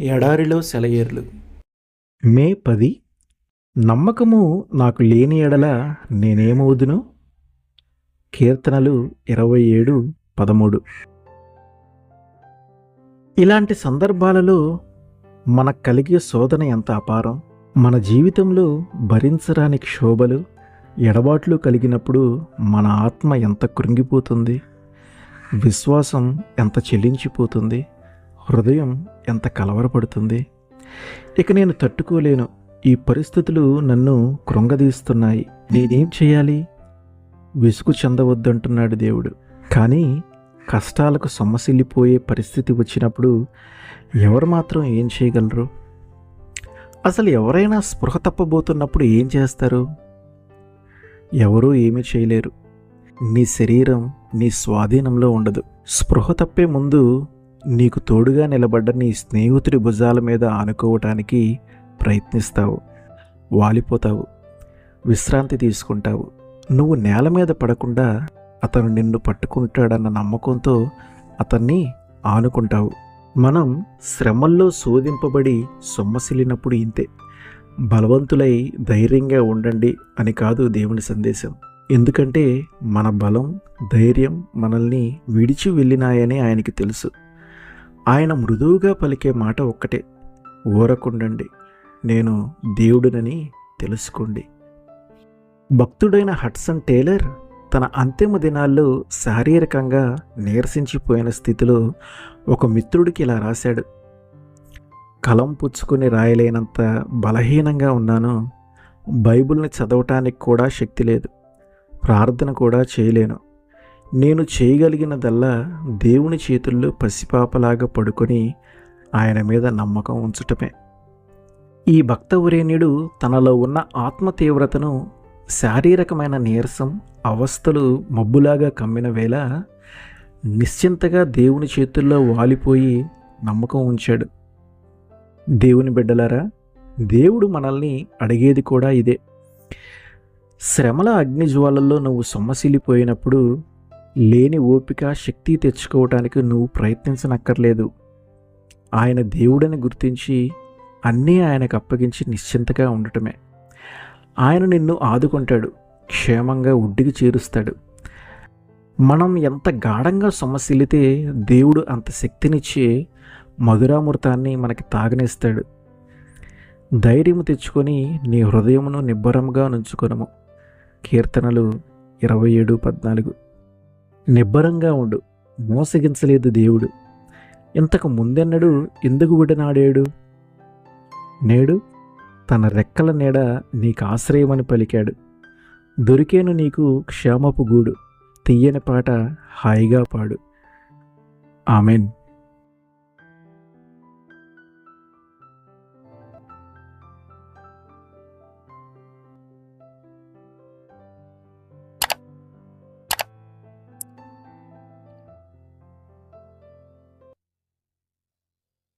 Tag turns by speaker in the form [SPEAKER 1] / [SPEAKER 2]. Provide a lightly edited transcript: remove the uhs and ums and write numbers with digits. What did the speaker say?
[SPEAKER 1] ఎడారిలో సెలయేర్లు.
[SPEAKER 2] మే 10. నమ్మకము నాకు లేని ఎడల నేనేమవుదును? కీర్తనలు 27:13. ఇలాంటి సందర్భాలలో మనకు కలిగే శోధన ఎంత అపారం! మన జీవితంలో భరించరాని క్షోభలు, ఎడబాట్లు కలిగినప్పుడు మన ఆత్మ ఎంత కృంగిపోతుంది, విశ్వాసం ఎంత చెల్లించిపోతుంది, హృదయం ఎంత కలవరపడుతుంది. ఇక నేను తట్టుకోలేను, ఈ పరిస్థితులు నన్ను కృంగదీస్తున్నాయి, నేనేం చేయాలి? విసుగు చెందవద్దంటున్నాడు దేవుడు. కానీ కష్టాలకు సొమ్మసిల్లిపోయే పరిస్థితి వచ్చినప్పుడు ఎవరు మాత్రం ఏం చేయగలరు? అసలు ఎవరైనా స్పృహ తప్పబోతున్నప్పుడు ఏం చేస్తారు? ఎవరూ ఏమీ చేయలేరు. నీ శరీరం నీ స్వాధీనంలో ఉండదు. స్పృహ తప్పే ముందు నీకు తోడుగా నిలబడ్డ నీ స్నేహితుడి భుజాల మీద ఆనుకోవటానికి ప్రయత్నిస్తావు, వాలిపోతావు, విశ్రాంతి తీసుకుంటావు. నువ్వు నేల మీద పడకుండా అతను నిన్ను పట్టుకుంటాడన్న నమ్మకంతో అతన్ని ఆనుకుంటావు. మనం శ్రమల్లో శోధింపబడి సొమ్మసిల్లినప్పుడు ఇంతే. బలవంతులై ధైర్యంగా ఉండండి అని కాదు దేవుని సందేశం. ఎందుకంటే మన బలం, ధైర్యం మనల్ని విడిచి వెళ్ళినాయని ఆయనకి తెలుసు. ఆయన మృదువుగా పలికే మాట ఒక్కటే, ఊరకుండండి, నేను దేవుడినని తెలుసుకోండి. భక్తుడైన హడ్సన్ టేలర్ తన అంతిమ దినాల్లో శారీరకంగా నీరసించిపోయిన స్థితిలో ఒక మిత్రుడికి ఇలా రాశాడు: కలం పుచ్చుకొని రాయలేనంత బలహీనంగా ఉన్నాను. బైబిల్ని చదవటానికి కూడా శక్తి లేదు, ప్రార్థన కూడా చేయలేను. నేను చేయగలిగినదల్లా దేవుని చేతుల్లో పసిపాపలాగా పడుకొని ఆయన మీద నమ్మకం ఉంచటమే. ఈ భక్తవరేణ్యుడు తనలో ఉన్న ఆత్మ తీవ్రతను, శారీరకమైన నీరసం, అవస్థలు మబ్బులాగా కమ్మిన వేళ నిశ్చింతగా దేవుని చేతుల్లో వాలిపోయి నమ్మకం ఉంచాడు. దేవుని బిడ్డలారా, దేవుడు మనల్ని అడిగేది కూడా ఇదే. శ్రమల అగ్నిజ్వాలల్లో నువ్వు సొమ్మసిల్లిపోయినప్పుడు లేని ఓపిక, శక్తి తెచ్చుకోవటానికి నువ్వు ప్రయత్నించనక్కర్లేదు. ఆయన దేవుడని గుర్తించి అన్నీ ఆయనకు అప్పగించి నిశ్చింతగా ఉండటమే. ఆయన నిన్ను ఆదుకుంటాడు, క్షేమంగా ఒడ్డుకి చేరుస్తాడు. మనం ఎంత గాఢంగా సొమ్మసిల్లితే దేవుడు అంత శక్తినిచ్చి మధురామృతాన్ని మనకి తాగనిస్తాడు. ధైర్యము తెచ్చుకొని నీ హృదయమును నిబ్బరంగా నుంచుకొనుము. కీర్తనలు 27:14. నిబ్బరంగా ఉండు, మోసగించలేదు దేవుడు. ఇంతకు ముందెన్నడూ ఎందుకు విడనాడాడు? నేడు తన రెక్కల నీడ నీకు ఆశ్రయమని పలికాడు. దొరికేను నీకు క్షేమపు గూడు, తీయని పాట హాయిగా పాడు. ఆమెన్.